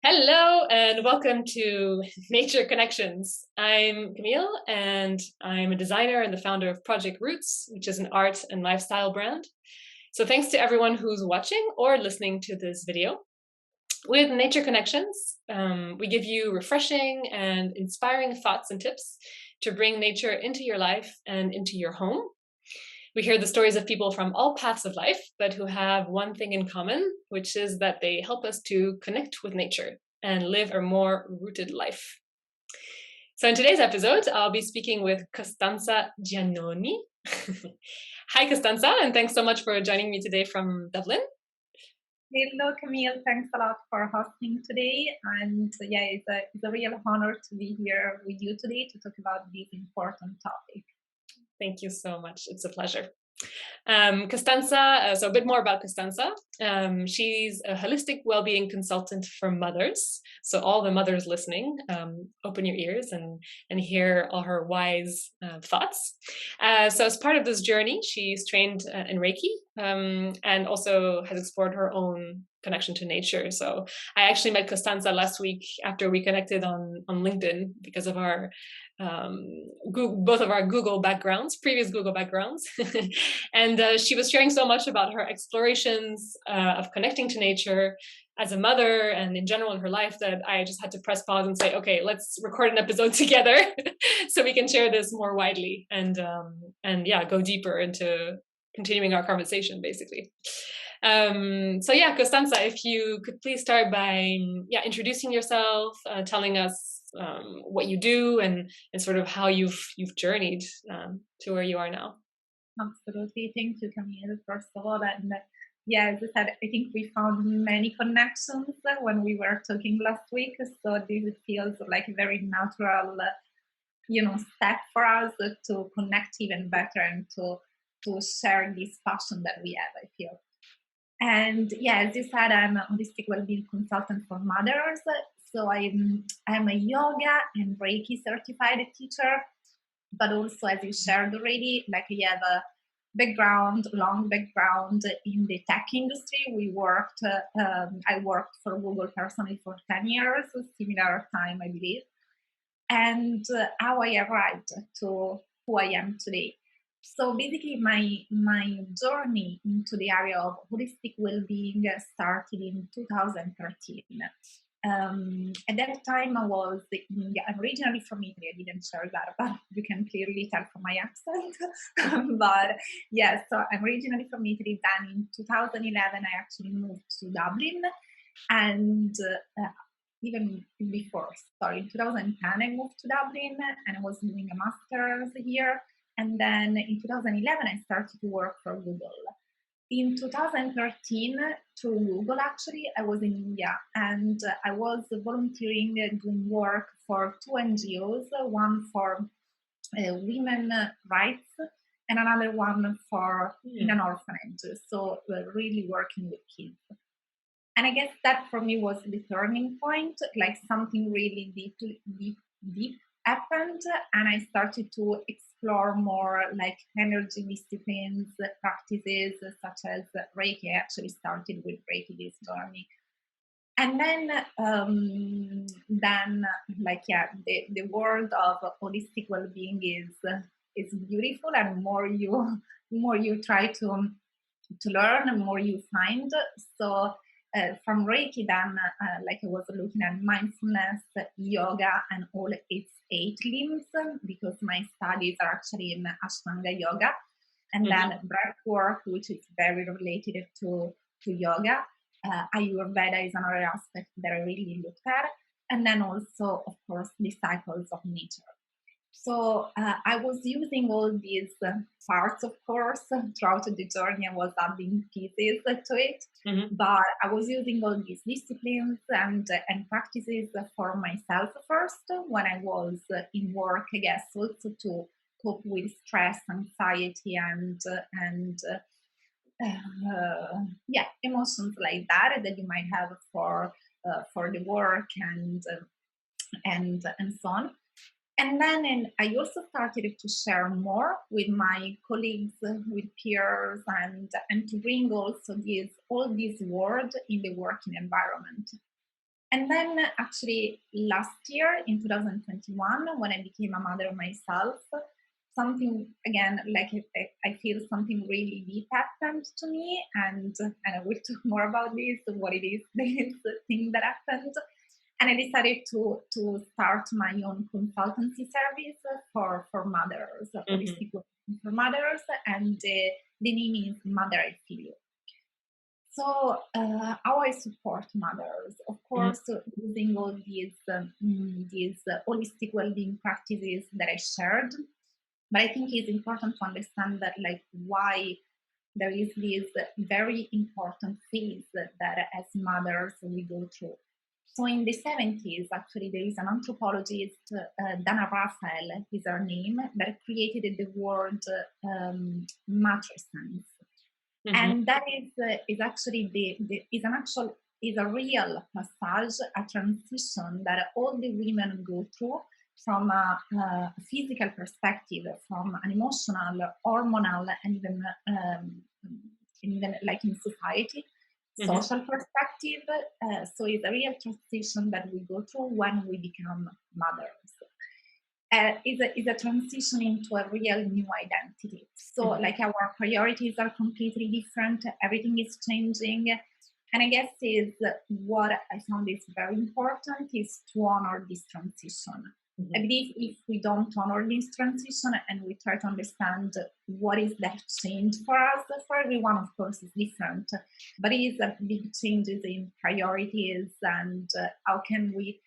Hello and welcome to Nature Connections. I'm Camille and I'm a designer and the founder of Project Roots, which is an art and lifestyle brand. So thanks to everyone who's watching or listening to this video. With Nature Connections, we give you refreshing and inspiring thoughts and tips to bring nature into your life and into your home. We hear the stories of people from all paths of life, but who have one thing in common, which is that they help us to connect with nature and live a more rooted life. So in today's episode, I'll be speaking with Costanza Giannoni. Hi, Costanza, and thanks so much for joining me today from Dublin. Hello, Camille. Thanks a lot for hosting today. And it's a real honor to be here with you today to talk about this important topic. Thank you so much. It's a pleasure. Costanza, so a bit more about Costanza. She's a holistic well-being consultant for mothers. So all the mothers listening, open your ears and hear all her wise thoughts. So as part of this journey, she's trained in Reiki and also has explored her own connection to nature. So I actually met Costanza last week after we connected on LinkedIn because of our both of our previous Google backgrounds. And she was sharing so much about her explorations of connecting to nature as a mother and in general in her life that I just had to press pause and say, okay, let's record an episode together so we can share this more widely and go deeper into continuing our conversation, basically. Costanza, if you could please start by introducing yourself, telling us what you do and sort of how you've journeyed to where you are now. Absolutely. Thank you, Camille, first of all. And as I said, I think we found many connections when we were talking last week. So this feels like a very natural, step for us to connect even better and to share this passion that we have, I feel. And as you said, I'm a holistic well-being consultant for mothers. So I'm a yoga and Reiki certified teacher, but also, as you shared already, like I have a long background in the tech industry. I worked for Google personally for 10 years, similar time, I believe. And how I arrived to who I am today. So basically, my journey into the area of holistic well-being started in 2013. At that time, I'm originally from Italy. I didn't share that, but you can clearly tell from my accent. So I'm originally from Italy. Then in 2011, I actually moved to Dublin, and even before, in 2010, I moved to Dublin, and I was doing a master's here. And then in 2011, I started to work for Google. In 2013, through Google, actually, I was in India and I was volunteering doing work for two NGOs, one for women rights and another one for in an orphanage. So really working with kids. And I guess that for me was the turning point, like something really deep happened, and I started to explore more like energy disciplines, practices such as Reiki. I actually started with Reiki this journey. And then the world of holistic well-being is beautiful, and more you try to learn, the more you find. So from Reiki, then I was looking at mindfulness, yoga, and all its 8 limbs, because my studies are actually in Ashtanga yoga, and then breath work, which is very related to yoga. Ayurveda is another aspect that I really looked at, and then also, of course, the cycles of nature. So I was using all these parts, of course, throughout the journey. I was adding pieces to it, but I was using all these disciplines and practices for myself first when I was in work, I guess, also to cope with stress, anxiety, and emotions like that you might have for the work and so on. And then I also started to share more with my colleagues, with peers, and to bring also all this word in the working environment. And then actually last year in 2021, when I became a mother myself, something again, like I feel something really deep happened to me, and I will talk more about this, what it is, this thing that happened. And I decided to start my own consultancy service for mothers, Mhm. holistic working for mothers, and the name is Mother I Feel You. So, how I support mothers, of Mhm. course, using all these holistic well-being practices that I shared. But I think it's important to understand that, like, why there is this very important phase that as mothers we go through. So in the 70s, actually, there is an anthropologist, Dana Raphael is her name, that created the word matrescence, Mhm. and that is actually the is an actual is a real passage, a transition that all the women go through from a physical perspective, from an emotional, hormonal, and even like in society, Mhm. social perspective. So it's a real transition that we go through when we become mothers. Is a transition into a real new identity. So, Mhm. like our priorities are completely different. Everything is changing, and I guess is what I found is very important is to honor this transition. I Mhm. believe if we don't honor this transition and we try to understand what is that change for us, for everyone, of course, is different, but it is a big changes in priorities and how can we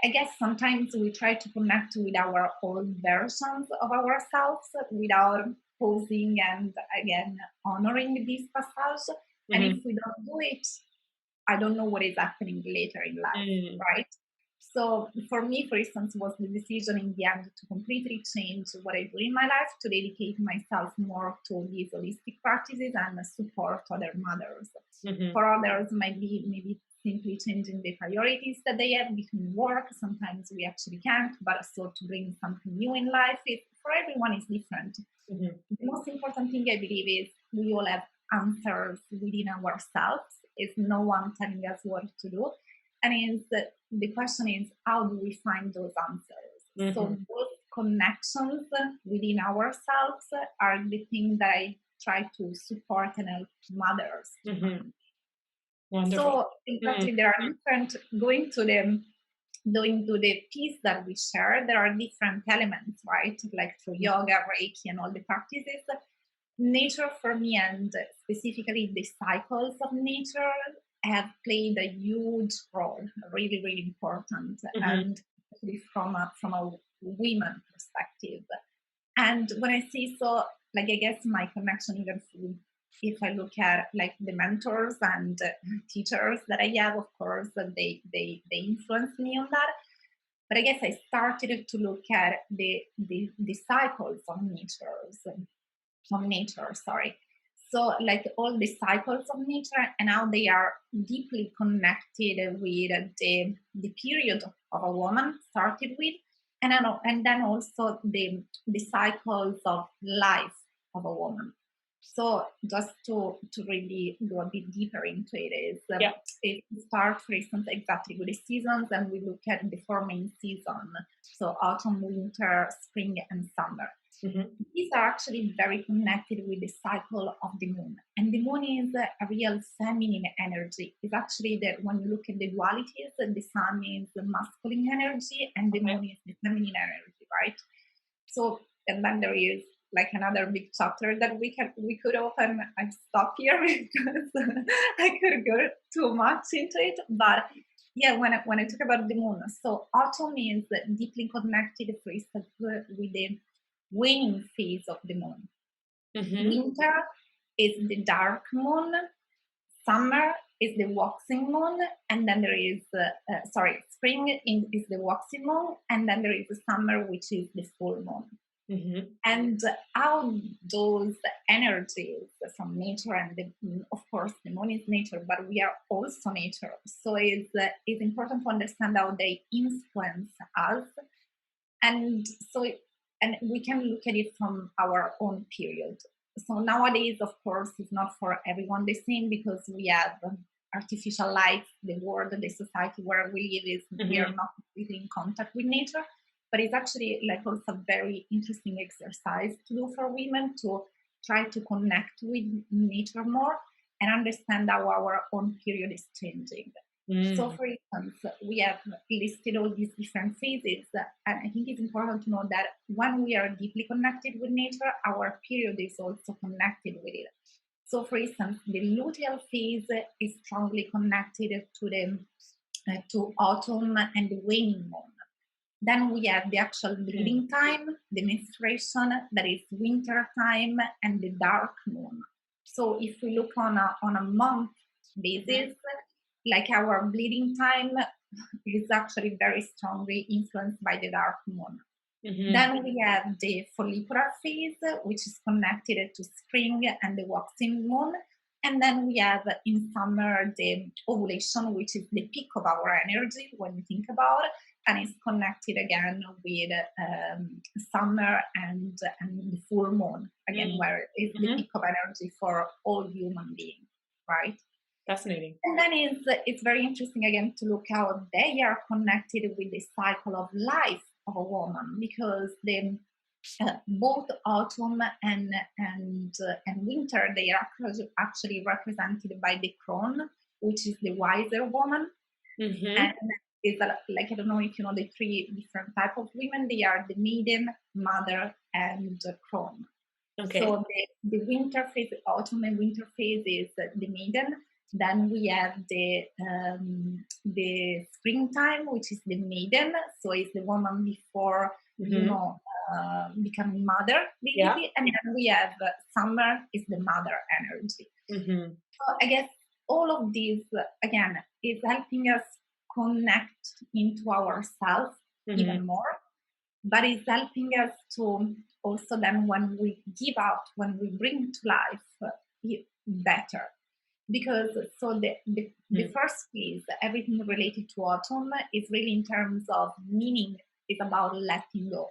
I guess sometimes we try to connect with our old versions of ourselves without pausing and again honoring this passage. And if Mhm. we don't do it, I don't know what is happening later in life, Mm. right? So for me, for instance, was the decision in the end to completely change what I do in my life, to dedicate myself more to these holistic practices and support other mothers. Mhm. For others, might be maybe simply changing the priorities that they have between work. Sometimes we actually can't, but also to bring something new in life. For everyone is different. Mhm. The most important thing I believe is we all have answers within ourselves. It's no one telling us what to do. And is the question is how do we find those answers? So Mhm. those connections within ourselves are the thing that I try to support and help mothers to Mhm. find. Wonderful. So Mm. exactly there are different going to the piece that we share, there are different elements, right? Like through Mhm. yoga, Reiki, and all the practices. Nature for me, and specifically the cycles of nature, have played a huge role, really, really important, Mhm. and especially from a women perspective. And when I say so, like I guess my connection even if I look at like the mentors and teachers that I have, of course, they influence me on that. But I guess I started to look at the cycles of nature, sorry. So like all the cycles of nature and how they are deeply connected with the period of a woman started with, and then also the cycles of life of a woman. So just to really go a bit deeper into it is Yeah. if we start, for instance, exactly with the seasons, and we look at the four main seasons, so autumn, winter, spring, and summer. Mhm. These are actually very connected with the cycle of the moon. And the moon is a real feminine energy. It's actually that when you look at the dualities, the sun is the masculine energy and the Okay. moon is the feminine energy, right? So, and then there is like another big chapter that we could open. I stop here because I could go too much into it. But yeah, when I talk about the moon, so autumn is deeply connected, for instance, with the waning phase of the moon. Mhm. Winter is the dark moon. Summer is the waxing moon, and then there is spring is the waxing moon, and then there is the summer, which is the full moon. Mhm. And how those energies from nature, and of course the moon is nature, but we are also nature. So it's important to understand how they influence us, and so and we can look at it from our own period. So nowadays, of course, it's not for everyone the same because we have artificial lights, the world, the society where we live is we are Hmm. not really in contact with nature. But it's actually like also a very interesting exercise to do for women to try to connect with nature more and understand how our own period is changing. So, Mm. for instance, we have listed all these different phases, and I think it's important to know that when we are deeply connected with nature, our period is also connected with it. So, for instance, the luteal phase is strongly connected to the to autumn and the waning moon. Then we have the actual Mm. bleeding time, the menstruation, that is winter time, and the dark moon. So if we look on a month Mhm. basis, like our bleeding time is actually very strongly influenced by the dark moon. Mhm. Then we have the follicular phase, which is connected to spring and the waxing moon. And then we have in summer the ovulation, which is the peak of our energy when you think about it, and it's connected again with summer and the full moon, again, Mm. where is the Mhm. peak of energy for all human beings, right? Fascinating. And then it's very interesting again to look how they are connected with the cycle of life of a woman because both autumn and winter they are actually represented by the crone, which is the wiser woman, Mhm. and is like I don't know if you know the three different type of women. They are the maiden, mother, and crone. Okay. So the winter phase, autumn and winter phase is the maiden. Then we have the springtime, which is the maiden. So it's the woman before Mhm. becoming mother, Yeah. basically. And then we have summer is the mother energy. Mhm. So I guess all of these again is helping us connect into ourselves Mhm. even more, but it's helping us to also then when we give out, when we bring to life better. Because so the Mm. first piece, everything related to autumn is really in terms of meaning, is about letting go.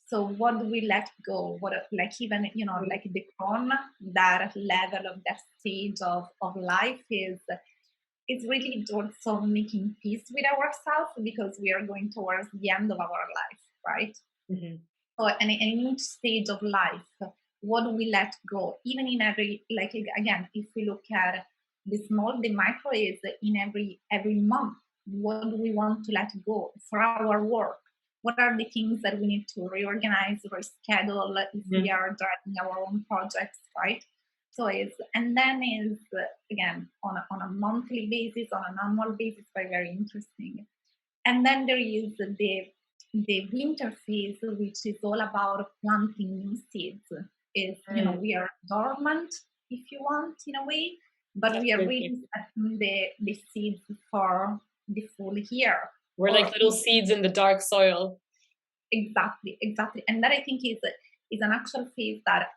So what do we let go? What like even like the crown, that level of that stage of life is it's really also making peace with ourselves because we are going towards the end of our life, right? Mhm. So, and in each stage of life, what do we let go? Even in every, like again, if we look at the small, the micro is in every month. What do we want to let go for our work? What are the things that we need to reorganize, reschedule if we Mhm. are driving our own projects, right? So it's and then is again on a monthly basis, on an annual basis, very interesting. And then there is the winter phase, which is all about planting new seeds. Is Mm. we are dormant, if you want, in a way, but we are Absolutely. really setting the seeds for the full year. We're like Or little seeds in the dark soil. exactly, and that I think is an actual phase that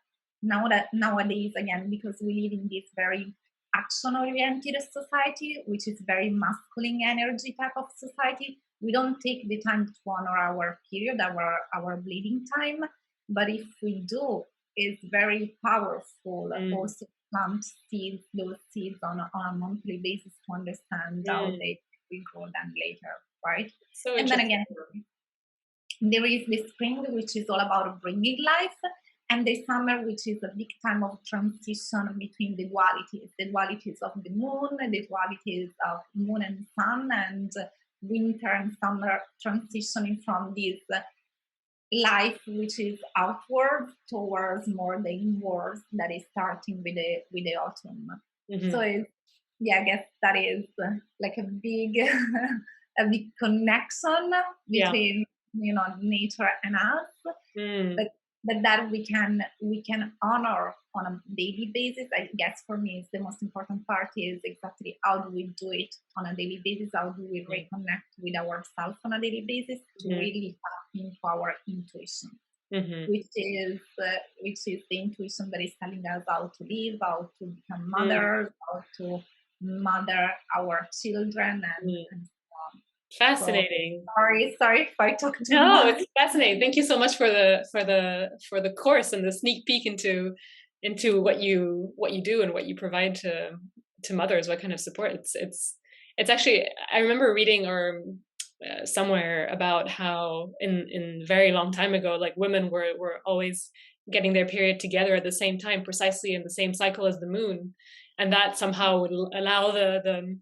nowadays again because we live in this very action-oriented society, which is very masculine energy type of society. We don't take the time to honor our period, our bleeding time, but if we do, it's very powerful. Mm. Also, plant seeds, those seeds on a monthly basis to understand how Mm. they will grow then later, right? So And then interesting. again, there is the spring, which is all about bringing life, and the summer, which is a big time of transition between the dualities of the moon, the dualities of moon and sun, and winter and summer transitioning from this life which is outward towards more the inwards that is starting with the autumn. So Mhm. it's yeah, I guess that is like a big a big connection Yeah. between nature and us, Mm. but that we can honor on a daily basis. I guess for me it's the most important part is exactly how do we do it on a daily basis, how do we Mm. reconnect with ourselves on a daily basis to Mhm. really tap into our intuition, Mhm. which is the intuition that is telling us how to live, how to become Mm. mothers, how to mother our children, Mm. and so on. So Fascinating. sorry if I talk too No, much. it's fascinating. Thank you so much for the course and the sneak peek into what you do and what you provide to mothers, what kind of support. It's actually, I remember reading or somewhere about how in very long time ago, like women were always getting their period together at the same time, precisely in the same cycle as the moon, and that somehow would allow the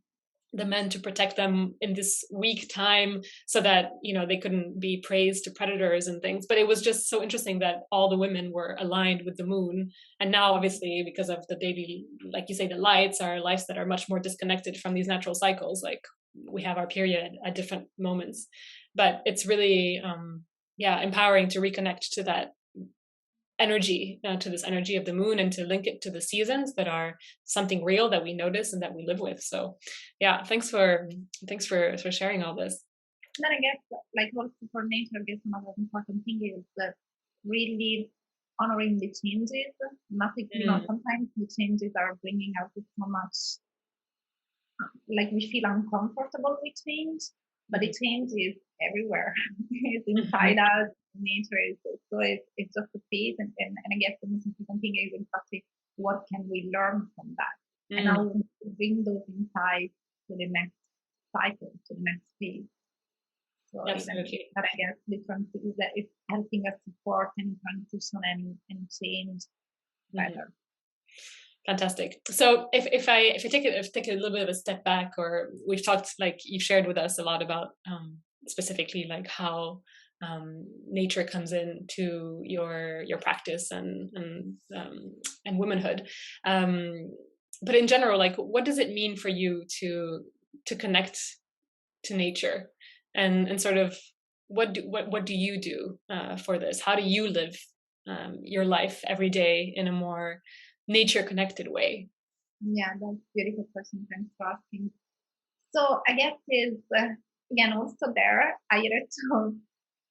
men to protect them in this weak time, so that they couldn't be praised to predators and things. But it was just so interesting that all the women were aligned with the moon. And now obviously, because of the daily, like you say, the lights, our lives that are much more disconnected from these natural cycles, like we have our period at different moments. But it's really yeah, empowering to reconnect to that energy, to this energy of the moon, and to link it to the seasons that are something real that we notice and that we live with. So yeah, thanks for sharing all this. Then I guess, like also for nature, I guess another important thing is that really honoring the changes. Nothing, Mm, sometimes the changes are bringing out so much, like we feel uncomfortable with change, but the mhm, change is everywhere. It's inside mhm, us. Nature is so it's just a phase, and I guess the most important thing is exactly what can we learn from that, and mm, how we bring those insights to the next cycle, to the next phase. So even absolutely. that, I guess, difference is that it's helping us support and transition and change Mhm. better. Fantastic. So if I take a little bit of a step back, or we've talked, like you've shared with us a lot about specifically like how nature comes into your practice and womanhood. Um, but in general, like what does it mean for you to connect to nature, and sort of what do you do for this? How do you live your life every day in a more nature connected way? Yeah, that's a beautiful question. Thanks for asking. So I guess is again also there.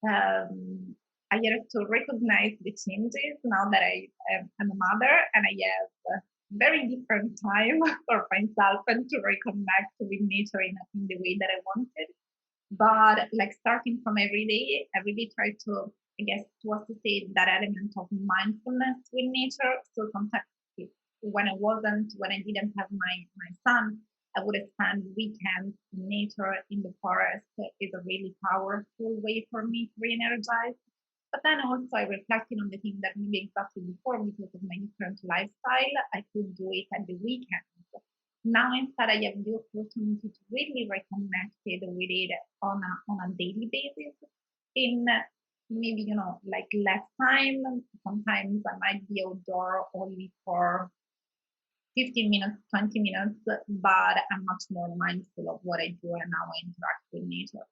Um, I get to recognize the changes now that I'm a mother, and I have a very different time for myself and to reconnect with nature in the way that I wanted. But like starting from every day, I really try to, I guess, to associate that element of mindfulness with nature. So sometimes when I didn't have my son, I would spend weekends in nature in the forest. Is a really powerful way for me to re-energize. But then also I reflected on the thing that maybe exactly before, because of my different lifestyle, I could do it at the weekend. Now instead I have the opportunity to really reconnect with it on a daily basis in maybe, like less time. Sometimes I might be outdoor only for 15 minutes, 20 minutes, but I'm much more mindful of what I do and how I interact with nature.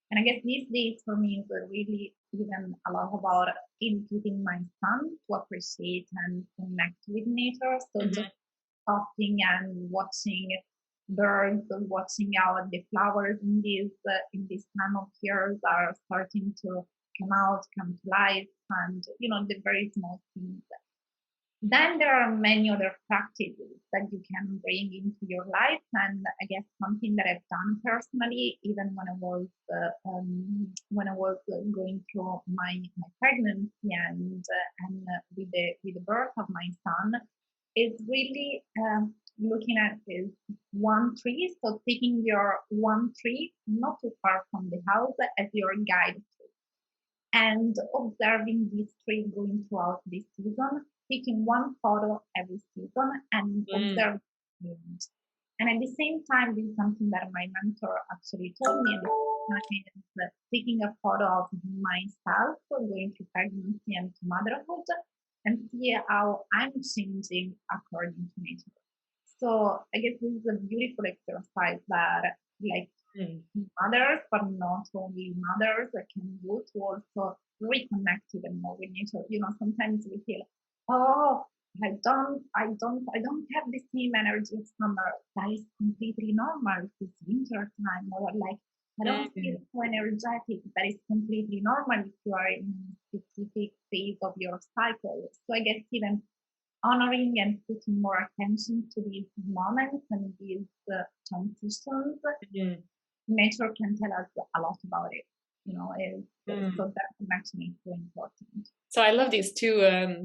And I guess these days for me is really even a lot about educating my son to appreciate and connect with nature. So just Hmm. stopping and watching birds, watching out the flowers in this time of years are starting to come to life, and the very small things. Then there are many other practices that you can bring into your life, and I guess something that I've done personally, even when I was going through my pregnancy and with the birth of my son, is really looking at is one tree. So taking your one tree not too far from the house as your guide and observing this tree going throughout this season, taking one photo every season and Mm, observe change. And at the same time, this is something that my mentor actually told me. At the same time, is taking a photo of myself going through pregnancy and to motherhood and see how I'm changing according to nature. So I guess this is a beautiful exercise that like mm, mothers, but not only mothers, that can do to also reconnect even more with nature. Sometimes we feel, oh, I don't have the same energy of summer. That is completely normal. It's winter time, or like I don't feel mm, so energetic. That is completely normal if you are in a specific phase of your cycle. So I guess even honoring and putting more attention to these moments and these transitions, mm, nature can tell us a lot about it. So mm. that connection is so important. So I love these two,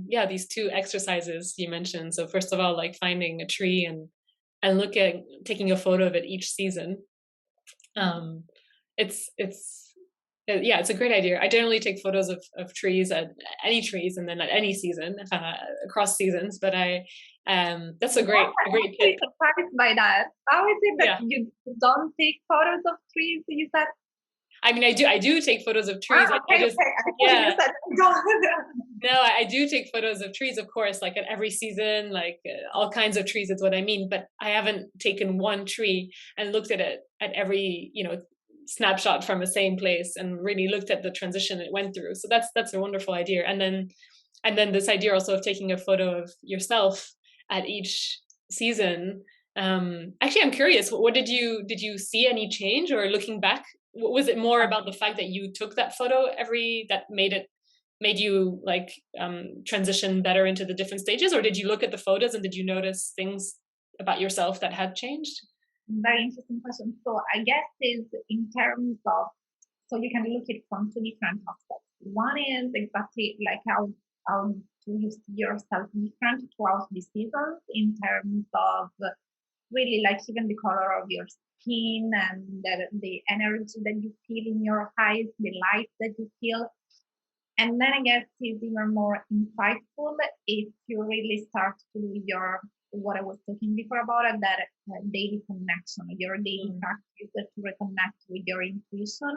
yeah, these two exercises you mentioned. So first of all, like finding a tree and and look at taking a photo of it each season. Um, it's yeah, it's a great idea. I generally take photos of trees at any trees and then at any season, across seasons. But that's a I'm great tip. actually surprised by that. How is it that Yeah. you don't take photos of trees? You said, I mean, I do take photos of trees. I okay, just, okay. I thought you yeah, said don't. no, I do take photos of trees, of course, like at every season, like all kinds of trees is what I mean. But I haven't taken one tree and looked at it at every, snapshot from the same place and really looked at the transition it went through. So that's a wonderful idea. And then this idea also of taking a photo of yourself at each season. Actually, I'm curious. What did you see any change, or looking back, was it more about the fact that you took that photo that made you like transition better into the different stages, or did you look at the photos and did you notice things about yourself that had changed? Very interesting question. So I guess is in terms of, so you can look at it from two different aspects. One is exactly like how do you see yourself different throughout the seasons in terms of really like even the color of your skin and the energy that you feel in your eyes, the light that you feel. And then I guess it's even more insightful if you really start to do your, what I was talking before about it, that daily connection, your daily Mm. practice to reconnect with your intuition,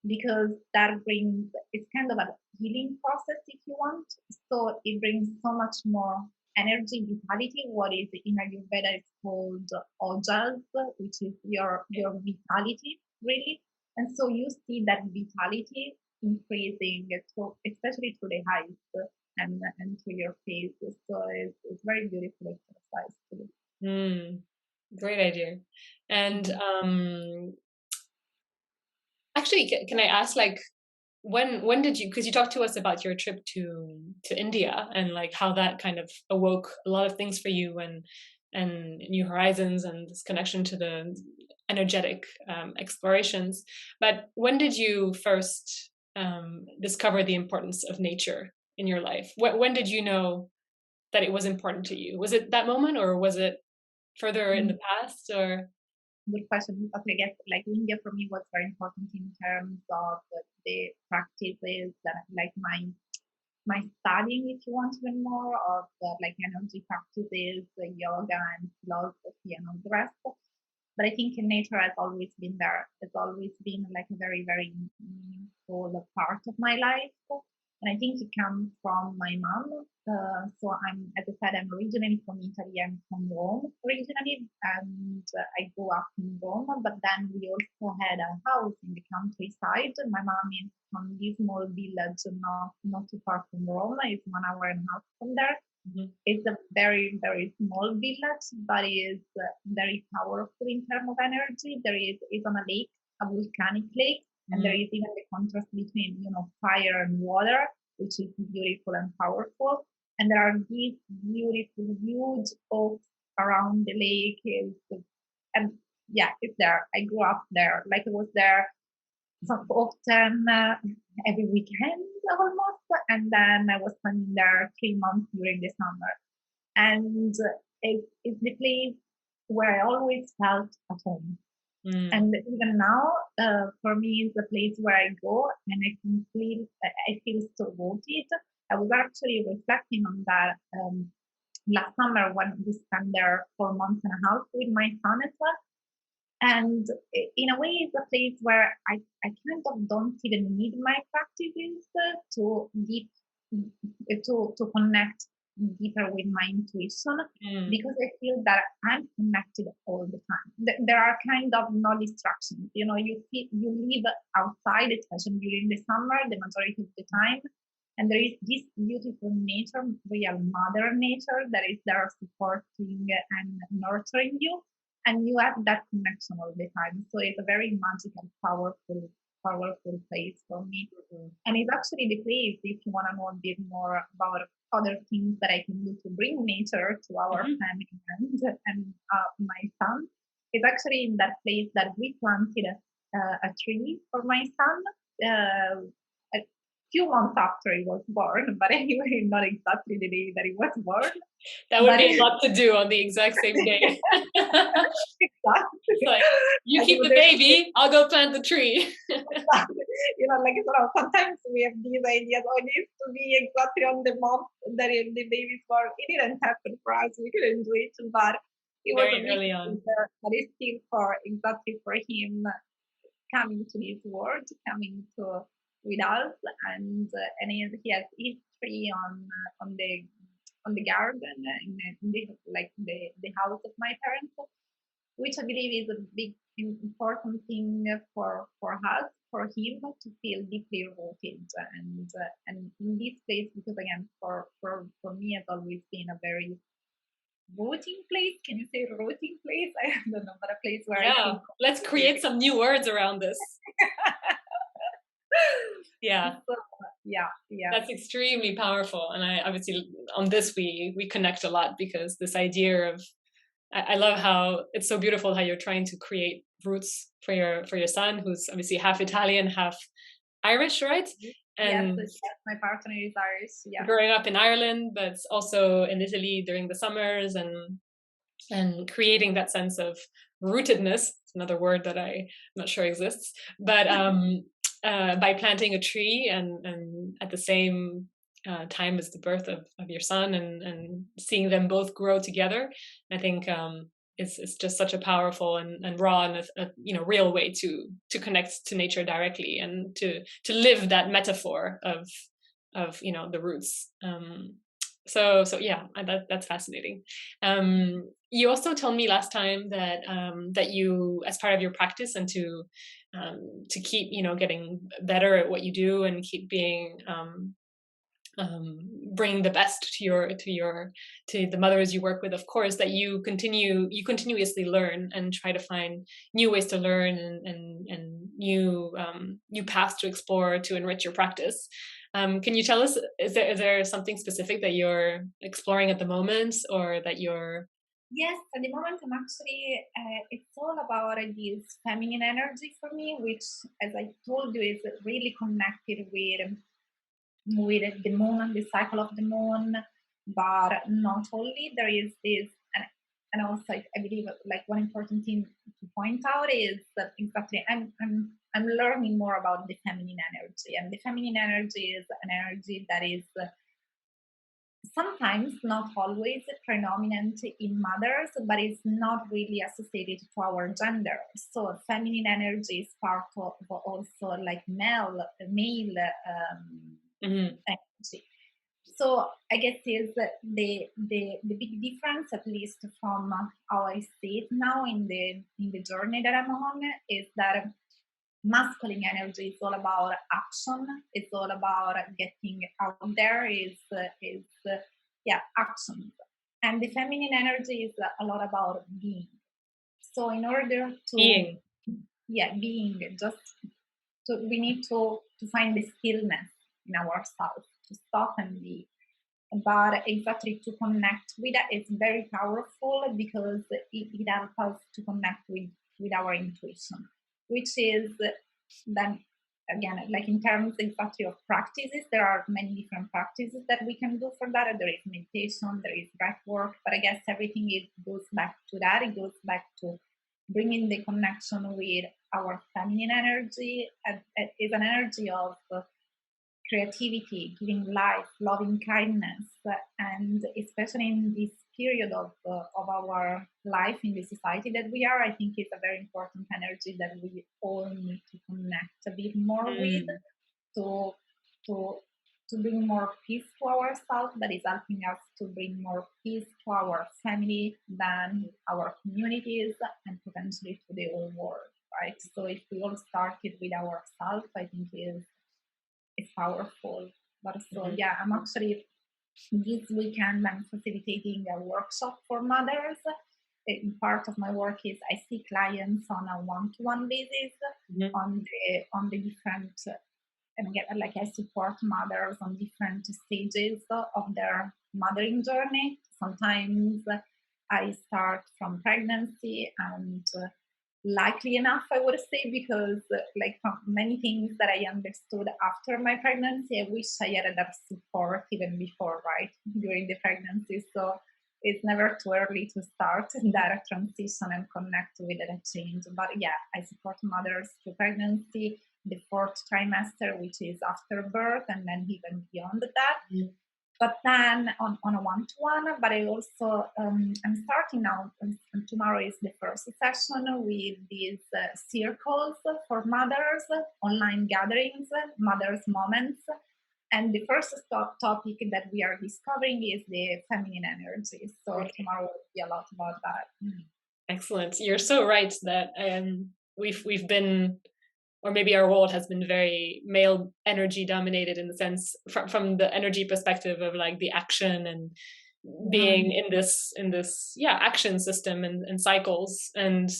because that brings, it's kind of a healing process if you want. So it brings so much more energy, vitality. What is in Ayurveda is called ojas, which is your vitality really. And so you see that vitality increasing, so especially through the eyes and through your face. So it's very beautiful exercise too. Mm, great idea. And Mhm. actually, can I ask, like, when did you, because you talked to us about your trip to India and like how that kind of awoke a lot of things for you, and new horizons and this connection to the energetic explorations. But when did you first discover the importance of nature in your life? When did you know that it was important to you? Was it that moment, or was it further in Mm, the past, or? good question. But I guess like India for me was very important in terms of the practices that like my studying, if you want even more of like energy practices, yoga and philosophy and all the rest. But I think nature has always been there. It's always been like a very, very meaningful part of my life. And I think it comes from my mom. So as I said, I'm originally from Italy. I'm from Rome originally, and I grew up in Rome. But then we also had a house in the countryside. My mom is from this small village, not too far from Rome. It's 1 hour and a half from there. Mhm. It's a very, very small village, but it is very powerful in terms of energy. It's on a lake, a volcanic lake, and there Mm. is even the contrast between, fire and water, which is beautiful and powerful. And there are these beautiful, huge oaks around the lake. And yeah, it's there. I grew up there. Like I was there so often every weekend almost. And then I was spending there 3 months during the summer. And it's the place where I always felt at home. Mm. And even now, for me, it's the place where I go and I feel so rooted. I was actually reflecting on that last summer when we spent there for 1.5 months with my son as well. And in a way, it's a place where I kind of don't even need my practices to deep to connect deeper with my intuition, Mm. because I feel that I'm connected all the time. There are kind of no distractions. You live outside, especially during the summer, the majority of the time, and there is this beautiful nature, real mother nature, that is there supporting and nurturing you, and you have that connection all the time. So it's a very magical, powerful place for me. Mhm. And it's actually the place, if you want to know a bit more about other things that I can do to bring nature to our Mhm. family and my son, it's actually in that place that we planted a tree for my son. Uh, few months after he was born, but anyway, not exactly the day that he was born. That would But be a lot to do on the exact same day. exactly. It's like, you And keep the they, baby, I'll go plant the tree. like sort of sometimes we have these ideas, oh, it needs to be exactly on the month that the baby's born. It didn't happen for us. We couldn't do it, but it was Very early amazing. on. But it's still for exactly for him coming to this world, coming to with us, and he has history on the garden in the like the house of my parents, which I believe is a big important thing for us, for him to feel deeply rooted and in this place, because again for me it's always been a very rooting place. Can you say rooting place? I don't know, but a place where I Yeah, feel let's create some new words around this. Yeah, so, yeah. that's extremely powerful. And I obviously on this we connect a lot, because this idea of, I love how it's so beautiful how you're trying to create roots for your son, who's obviously half Italian, half Irish, right? Yes, And yes, my partner is Irish. Yeah. growing up in Ireland, but also in Italy during the summers, and creating that sense of rootedness. It's another word that I'm not sure exists, but by planting a tree, and at the same time as the birth of your son, and seeing them both grow together, I think it's just such a powerful and raw and real way to connect to nature directly, and to live that metaphor of the roots. So yeah, that's fascinating. You also told me last time that that you, as part of your practice, and to keep getting better at what you do, and keep being bringing the best to the mothers you work with, of course, that you continuously learn and try to find new ways to learn, and new paths to explore to enrich your practice. Can you tell us, is there something specific that you're exploring at the moment, or that you're Yes, at the moment I'm actually, it's all about this feminine energy for me, which, as I told you, is really connected with the moon, the cycle of the moon. But not only there is this, and also I believe like one important thing to point out is that exactly I'm learning more about the feminine energy, and the feminine energy is an energy that is sometimes, not always, predominant in mothers, but it's not really associated to our gender. So feminine energy is part of also like male Mhm. energy. So I guess is the big difference, at least from how I see it now in the journey that I'm on, is that masculine energy is all about action. It's all about getting out there. Is action, and the feminine energy is a lot about being. So in order to Being. being, just we need to find the stillness in ourselves, to stop and be, but exactly to connect with that is very powerful, because it helps us to connect with our intuition, which is then again, like in terms exactly of practices, there are many different practices that we can do for that. There is meditation, there is breath work, but I guess everything goes back to that. It goes back to bringing the connection with our feminine energy. Is an energy of creativity, giving life, loving kindness, and especially in this period of our life in the society that we are, I think it's a very important energy that we all need to connect a bit more with, Mm. to to to bring more peace to ourselves. That is helping us to bring more peace to our family, than our communities, and potentially to the whole world. Right. So if we all started with ourselves, I think is powerful. But so Mhm. yeah, I'm actually this weekend I'm facilitating a workshop for mothers. Part of my work is I see clients on a one-to-one basis Mhm. on the different and get like I support mothers on different stages of their mothering journey. Sometimes I start from pregnancy and likely enough, I would say, because like from many things that I understood after my pregnancy, I wish I had that support even before, right, during the pregnancy. So it's never too early to start that transition and connect with that change. But yeah, I support mothers through pregnancy, the fourth trimester, which is after birth, and then even beyond that. But then on a one-to-one, but I also I'm starting now, and tomorrow is the first session with these circles for mothers, online gatherings, mothers moments. And the first topic that we are discovering is the feminine energy. So Okay. tomorrow will be a lot about that. Excellent. You're so right that we've been, or maybe our world has been very male energy dominated, in the sense from the energy perspective of like the action and being Mhm. in this action system and cycles. And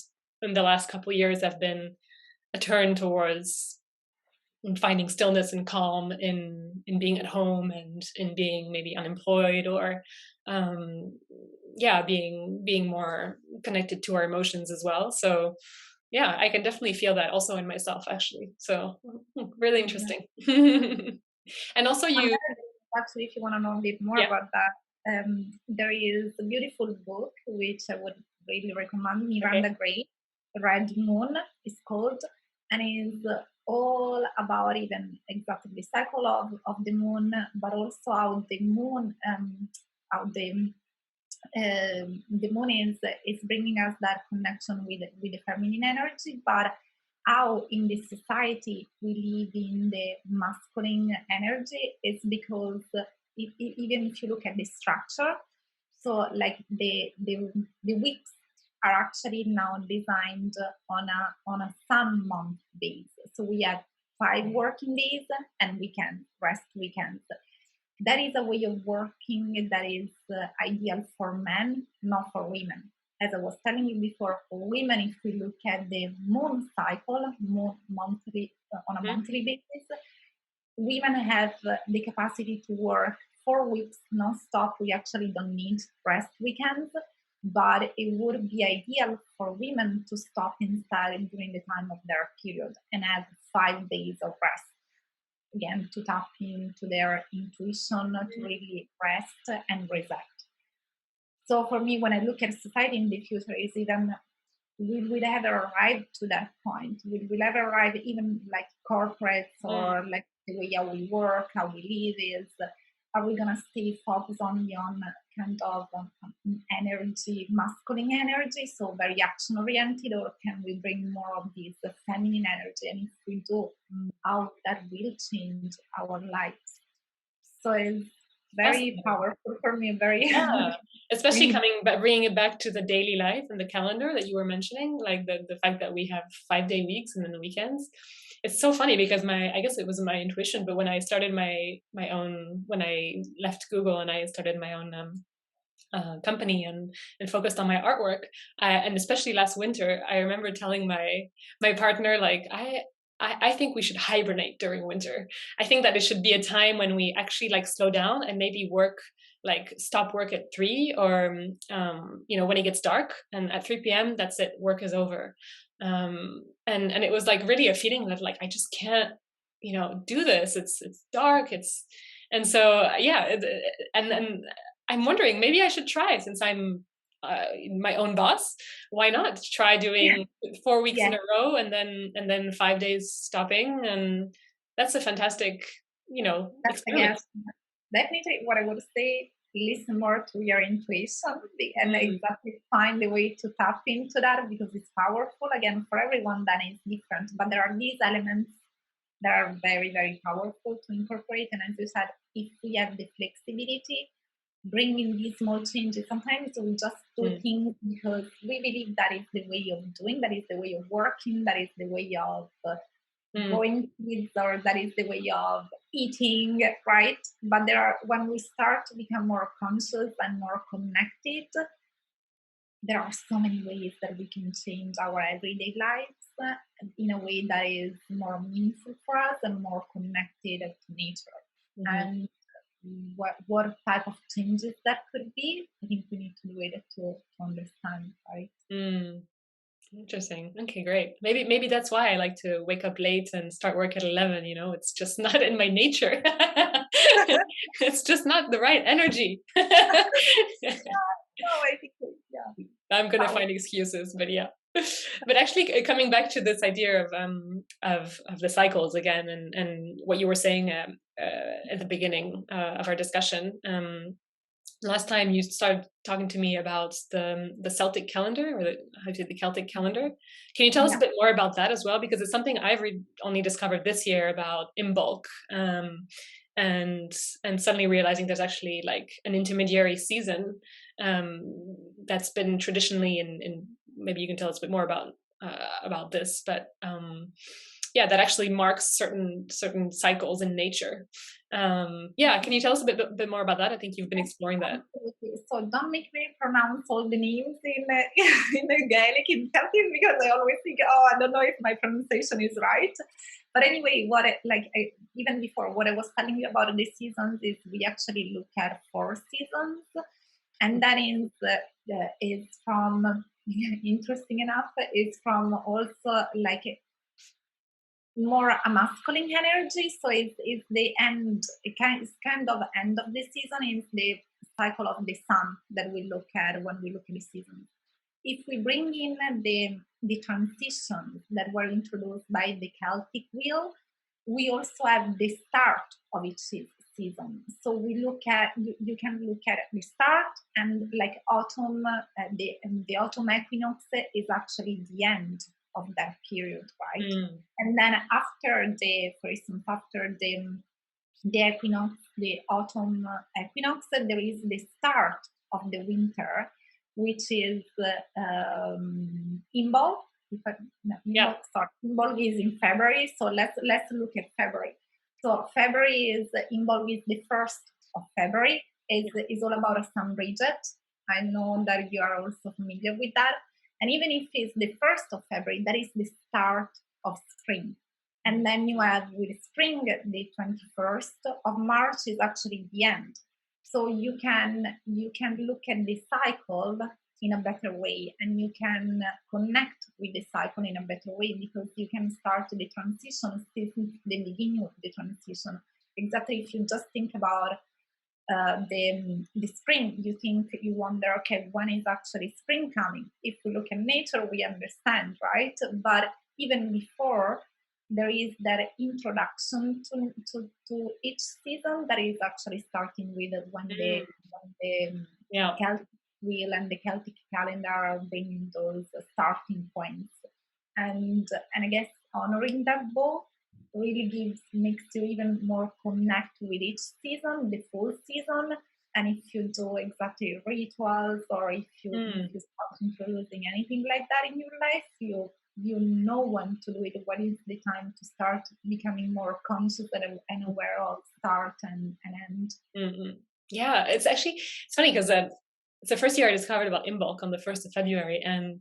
in the last couple of years have been a turn towards finding stillness and calm in being at home and in being maybe unemployed, or um being more connected to our emotions as well. So yeah, I can definitely feel that also in myself, actually. So really interesting. And also you, Actually, if you want to know a bit more yeah, about that, there is a beautiful book which I would really recommend. okay. Miranda Gray, Red Moon is called, and is all about even exactly the cycle of the moon, but also how the moon, how the moon is bringing us that connection with the feminine energy, but how in this society we live in the masculine energy is because even if you look at the structure, so like the weeks are actually now designed on a sun month base. So we have 5 working days and weekends, rest weekends. That is a way of working that is ideal for men, not for women. As I was telling you before, for women, if we look at the moon cycle, on a Mhm. monthly basis, women have the capacity to work 4 weeks non-stop. We actually don't need rest weekends, but it would be ideal for women to stop instead during the time of their period and have 5 days of rest, again, to tap into their intuition, to really rest and reset. So for me, when I look at society in the future, is even will we ever arrive to that point? Will we ever arrive even like corporates Mm. or like the way how we work, how we live is? Are we gonna stay focused only on kind of energy, masculine energy, so very action oriented, or can we bring more of this feminine energy? And if we do, how that will change our lives? So it's very Fascinating. powerful for me, very Yeah, especially bringing. coming but bringing it back to the daily life and the calendar that you were mentioning, like the fact that we have 5-day weeks and then the weekends. It's so funny because my I guess it was my intuition, but when I started my own, when I left Google and I started my own company and focused on my artwork, and especially last winter, I remember telling my partner, like, I think we should hibernate during winter. I think that it should be a time when we actually like slow down and maybe work, like stop work at 3, or when it gets dark, and at 3 p.m. that's it, work is over. And it was like really a feeling that like I just can't do this. It's dark. It's And so yeah, and I'm wondering, maybe I should try, since I'm my own boss. Why not try Yeah, doing 4 weeks in yeah, a row, and then 5 days stopping? And that's a fantastic, that's experiment. again definitely what I would say. Listen more to your intuition and Mm, exactly find a way to tap into that because it's powerful. Again, for everyone, that is different, but there are these elements that are very, very powerful to incorporate. And as you said, if we have the flexibility, bringing these small changes, sometimes we just do mm, things because we believe that is the way of doing, that is the way of working, that is the way of mm, going kids, or that is the way of eating, right? But there are, when we start to become more conscious and more connected, there are so many ways that we can change our everyday lives in a way that is more meaningful for us and more connected to nature. mhm. And what type of changes that could be, I think we need to do it to understand, right? Mm. Interesting. Okay, great. Maybe that's why I like to wake up late and start work at 11, it's just not in my nature. It's just not the right energy. No, I think yeah, I'm gonna power. find excuses, but yeah. But actually, coming back to this idea of the cycles again, and what you were saying at the beginning of our discussion. Last time you started talking to me about the Celtic calendar, or how to the Celtic calendar. Can you tell us a Yeah, bit more about that as well? Because it's something I've only discovered this year about Imbolc, and suddenly realizing there's actually like an intermediary season um, that's been traditionally in maybe you can tell us a bit more about this, but yeah, that actually marks certain cycles in nature. Yeah, can you tell us a bit more about that? I think you've been exploring that. absolutely. So don't make me pronounce all the names in in the Gaelic in Celtic because I always think, oh, I don't know if my pronunciation is right. But anyway, even before what I was telling you about the seasons is we actually look at 4 seasons, and that is from interesting enough is from also like more a masculine energy. So it's the end, it's kind of end of the season. It's the cycle of the sun that we look at when we look at the season. If we bring in the transitions that were introduced by the Celtic wheel, we also have the start of each season. So we look at you can look at the start, and like autumn, the autumn equinox is actually the end of that period, right? Mm, And then after for instance, after the equinox, the autumn equinox, there is the start of the winter, which is Imbolc. If I, no, yeah. Imbolc, sorry, Imbolc is in February. So let's look at February. So February is Imbolc is the 1st of February. Is all about a sun Bridget. I know that you are also familiar with that. And even if it's the 1st of February, that is the start of spring. And then you have with spring, the 21st of March is actually the end. So you can look at the cycle in a better way, and you can connect with the cycle in a better way, because you can start the transition since the beginning of the transition. Exactly, if you just think about the spring, you wonder, okay, when is actually spring coming? If we look at nature, we understand, right? But even before, there is that introduction to each season that is actually starting with Mm, when the yeah. Celtic wheel and the Celtic calendar are bringing those starting points. And I guess honoring that both really makes you even more connect with each season, the full season. And if you do exactly rituals, or if Mm. you start introducing anything like that in your life, you know when to do it. What is the time to start becoming more conscious and aware of start and end? Mhm. Yeah, it's funny because it's the first year I discovered about Imbolc on the 1st of February, and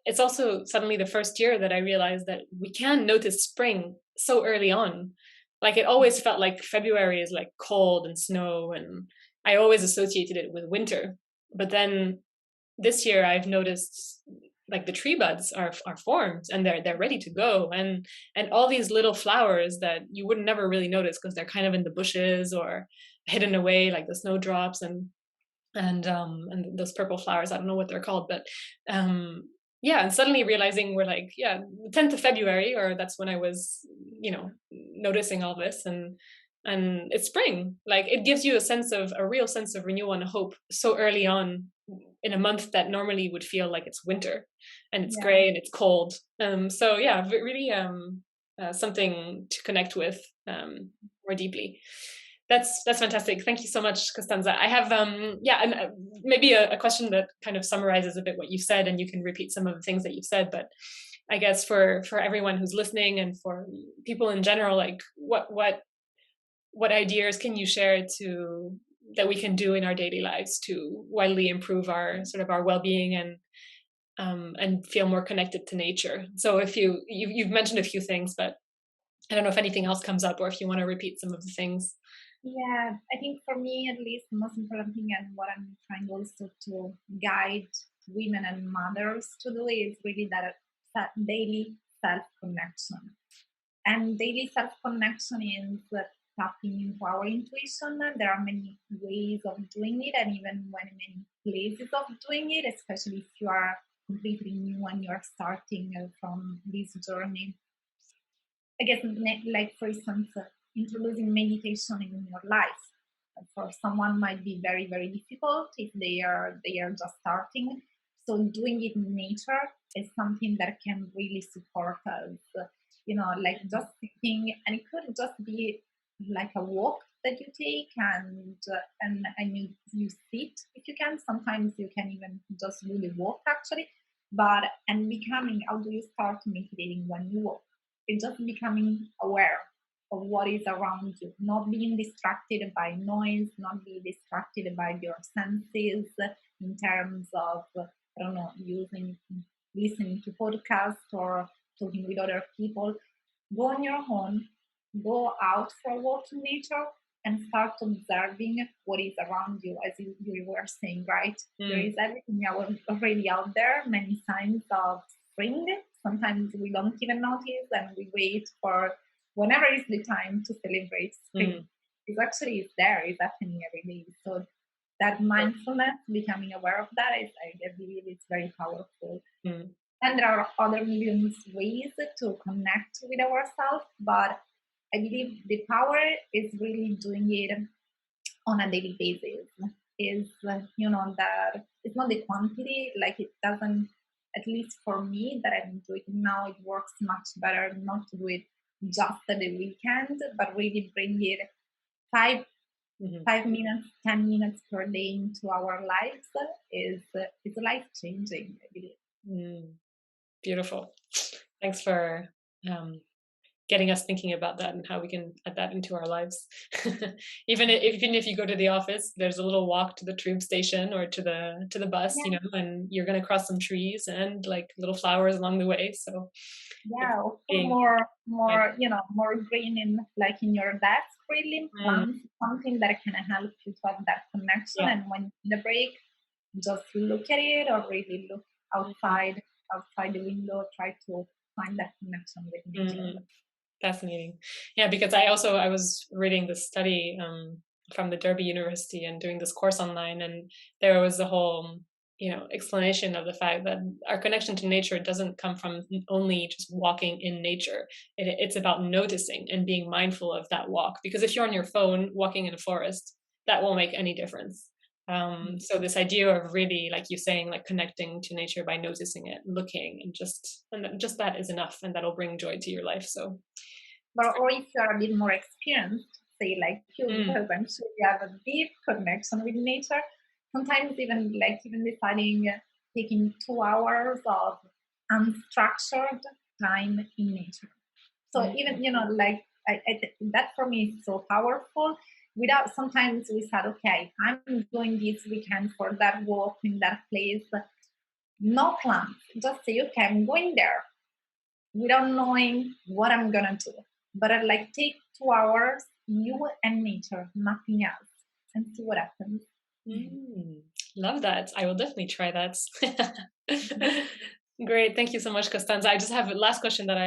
it's also suddenly the first year that I realized that we can notice spring so early on. Like it always felt like February is like cold and snow, and I always associated it with winter. But then this year I've noticed like the tree buds are formed and they're ready to go, and all these little flowers that you would never really notice because they're kind of in the bushes or hidden away, like the snowdrops and those purple flowers. I don't know what they're called, but um yeah, and suddenly realizing we're like, yeah, the 10th of February, or that's when I was, noticing all this, and it's spring. Like it gives you a real sense of renewal and hope so early on in a month that normally would feel like it's winter and it's Yeah. gray and it's cold. So yeah, really something to connect with more deeply. That's fantastic. Thank you so much, Costanza. I have yeah, and maybe a question that kind of summarizes a bit what you said, and you can repeat some of the things that you've said. But I guess for everyone who's listening and for people in general, like what ideas can you share to that we can do in our daily lives to widely improve our sort of our well-being and feel more connected to nature? So if you've mentioned a few things, but I don't know if anything else comes up or if you want to repeat some of the things. Yeah, I think for me, at least, the most important thing, and what I'm trying also to guide women and mothers to do is really that daily self connection. And daily self connection is tapping into our intuition. There are many ways of doing it, and even many places of doing it, especially if you are completely new and you're starting from this journey. I guess, like for instance, introducing meditation in your life for someone might be very difficult if they are just starting. So doing it in nature is something that can really support us. Like just sitting, and it could just be like a walk that you take, and you sit if you can. Sometimes you can even just really walk actually, but and becoming, how do you start meditating when you walk? It's just becoming aware of what is around you, not being distracted by noise, not being distracted by your senses in terms of, I don't know, listening to podcasts or talking with other people. Go on your own, go out for a walk in nature, and start observing what is around you, as you were saying, right? There Mm. is everything already out there, many signs of spring. Sometimes we don't even notice, and we wait for whenever is the time to celebrate spring. Mm. It's there, it's happening every day. So that mindfulness, becoming aware of that, I believe it's very powerful. Mm. And there are other millions ways to connect with ourselves, but I believe the power is really doing it on a daily basis. Is that it's not the quantity, like it doesn't, at least for me that I'm doing now, it works much better not to do it just at the weekend, but really bring it five Mhm. 5 minutes, 10 minutes per day into our lives is life changing, I believe. Mm. Beautiful. Thanks for um, getting us thinking about that and how we can add that into our lives. Even if you go to the office, there's a little walk to the tube station or to the bus, Yeah. and you're going to cross some trees and like little flowers along the way. So it's Yeah, or put being mindful. more green in, like in your desk, really Mm. plant something that can help you to have that connection. Yeah. And when you need a break, just look at it or really look Mhm. outside the window, try to find that connection with nature. Mhm. Fascinating. Yeah, because I was reading this study from the Derby University and doing this course online, and there was a whole explanation of the fact that our connection to nature doesn't come from only just walking in nature. It's about noticing and being mindful of that walk. Because if you're on your phone walking in a forest, that won't make any difference. So this idea of really, like you saying, like connecting to nature by noticing it, looking, and just that is enough, and that'll bring joy to your life. So But or if you are a bit more experienced, say like you, mm, because I'm sure you have a deep connection with nature. Sometimes even deciding taking 2 hours of unstructured time in nature. So mm, even that for me is so powerful. Without, sometimes we said, okay, I'm going this weekend for that walk in that place. No plan. Just say, okay, I'm going there without knowing what I'm gonna do. But I like take 2 hours, you and nature, nothing else, and see what happens. mm. Love that. I will definitely try that. Mhm. Great, thank you so much, Costanza. I just have a last question that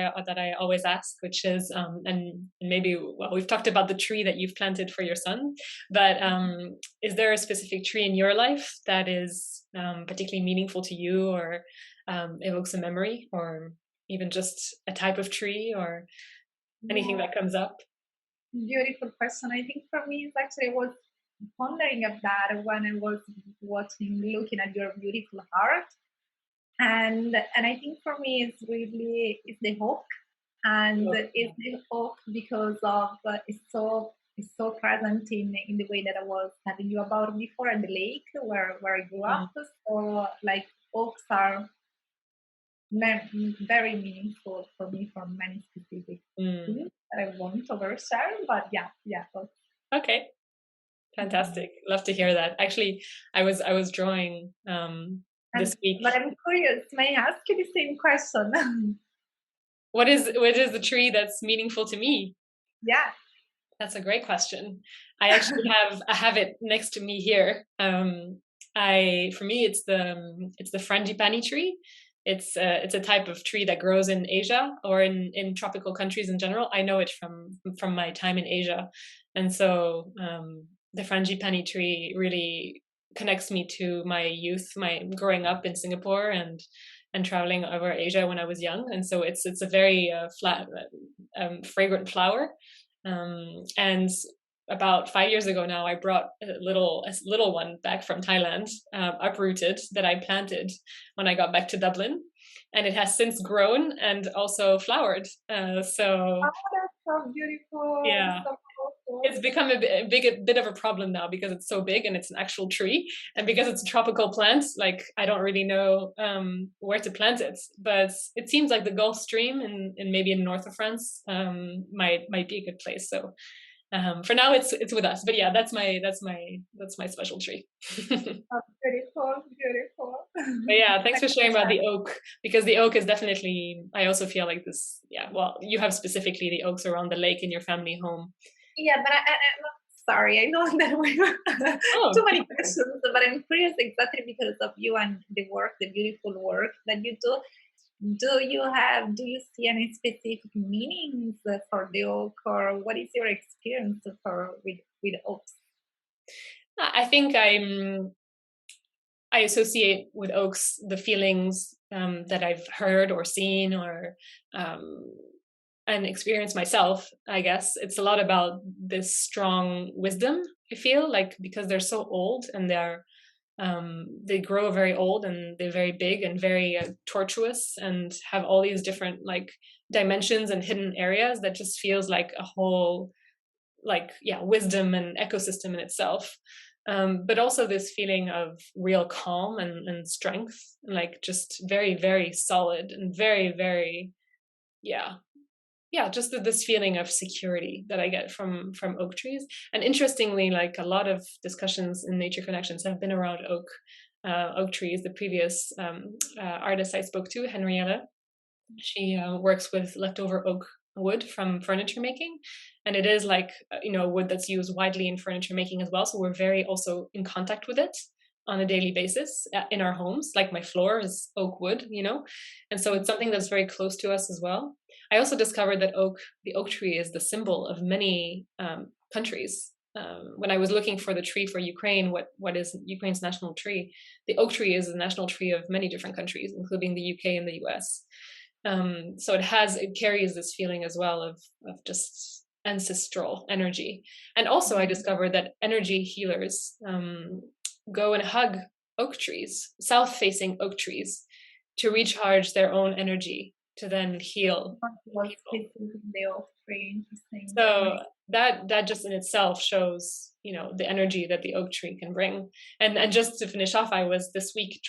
I always ask, which is, and maybe, well, we've talked about the tree that you've planted for your son, but is there a specific tree in your life that is particularly meaningful to you, or evokes a memory, or even just a type of tree, or anything Yeah, that comes up? beautiful question. I think for me, it's actually I was pondering of that when I was looking at your beautiful heart, and I think for me, it's the hope, and Oh, it's the hope because of it's so present in the way that I was telling you about before at the lake where I grew mm, up. So like oaks are very meaningful for me for many specific mm. things that I won't overshare. But yeah. Okay. Mhm. Fantastic. Love to hear that. Actually, I was drawing this And week. but I'm curious. May I ask you the same question? What is the tree that's meaningful to me? Yeah. That's a great question. I actually have it next to me here. For me, it's the frangipani tree. It's a type of tree that grows in Asia or in tropical countries in general. I know it from my time in Asia, and so the frangipani tree really connects me to my youth, my growing up in Singapore and traveling over Asia when I was young. And so it's a very flat, fragrant flower. And about 5 years ago now, I brought a little one back from Thailand, uprooted, that I planted when I got back to Dublin, and it has since grown and also flowered. So Oh, that's so beautiful. yeah, So it's powerful. become a bit of a problem now because it's so big and it's an actual tree, and because it's a tropical plant, like I don't really know where to plant it. But it seems like the Gulf Stream and maybe in north of France might be a good place. So for now, it's with us. But yeah, that's my special tree. Oh, beautiful, beautiful. But yeah, thanks Thank for you, sharing about the oak, because the oak is definitely, I also feel like this. Yeah, well, you have specifically the oaks around the lake in your family home. yeah, but I'm not sorry. I know that we Oh, too many questions, but I'm curious exactly because of you and the work, the beautiful work that you do. Do you see any specific meanings for the oak, or what is your experience for with oaks? I think I associate with oaks the feelings that I've heard or seen or um, and experienced myself. I guess it's a lot about this strong wisdom. I feel like because they're so old and they grow very old and they're very big and very tortuous and have all these different like dimensions and hidden areas that just feels like a whole, like, yeah, wisdom and ecosystem in itself. But also this feeling of real calm and strength, like just very very solid and very very, yeah, yeah, just this feeling of security that I get from oak trees. And interestingly, like a lot of discussions in nature connections have been around oak trees. The previous artist I spoke to, Henrietta, she works with leftover oak wood from furniture making, and it is like wood that's used widely in furniture making as well. So we're very also in contact with it on a daily basis in our homes. Like my floor is oak wood, and so it's something that's very close to us as well. I also discovered that the oak tree, is the symbol of many countries. When I was looking for the tree for Ukraine, what is Ukraine's national tree? The oak tree is the national tree of many different countries, including the UK and the US. So it carries this feeling as well of just ancestral energy. And also I discovered that energy healers go and hug oak trees, south facing oak trees, to recharge their own energy to then heal Was people. specifically oak tree interesting? So that just in itself shows, the energy that the oak tree can bring. And just to finish off, I was this week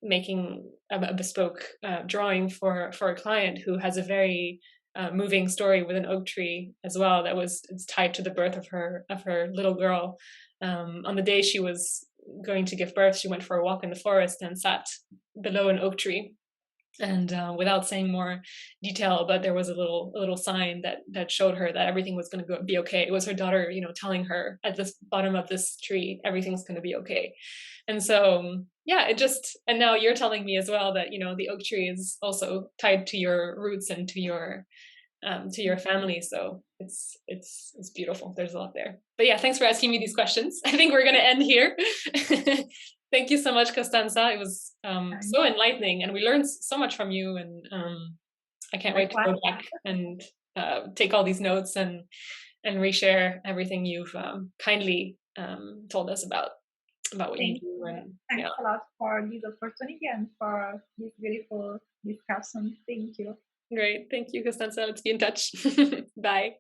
making a bespoke drawing for a client who has a very moving story with an oak tree as well. It's tied to the birth of her little girl. On the day she was going to give birth, she went for a walk in the forest and sat below an oak tree, and without saying more detail, but there was a little sign that showed her that everything was going to be okay. It was her daughter, telling her at the bottom of this tree everything's going to be okay. And so yeah, and now you're telling me as well that the oak tree is also tied to your roots and to your family. So it's beautiful. There's a lot there. But yeah, thanks for asking me these questions. I think we're going to end here. Thank you so much, Costanza. It was so enlightening, and we learned so much from you. And I can't wait to Likewise. go back and take all these notes and reshare everything you've kindly told us about what you Thank do. you. And Thanks yeah, a lot for this opportunity and for this beautiful discussion. Thank you. great. Thank you, Costanza. Let's be in touch. Bye.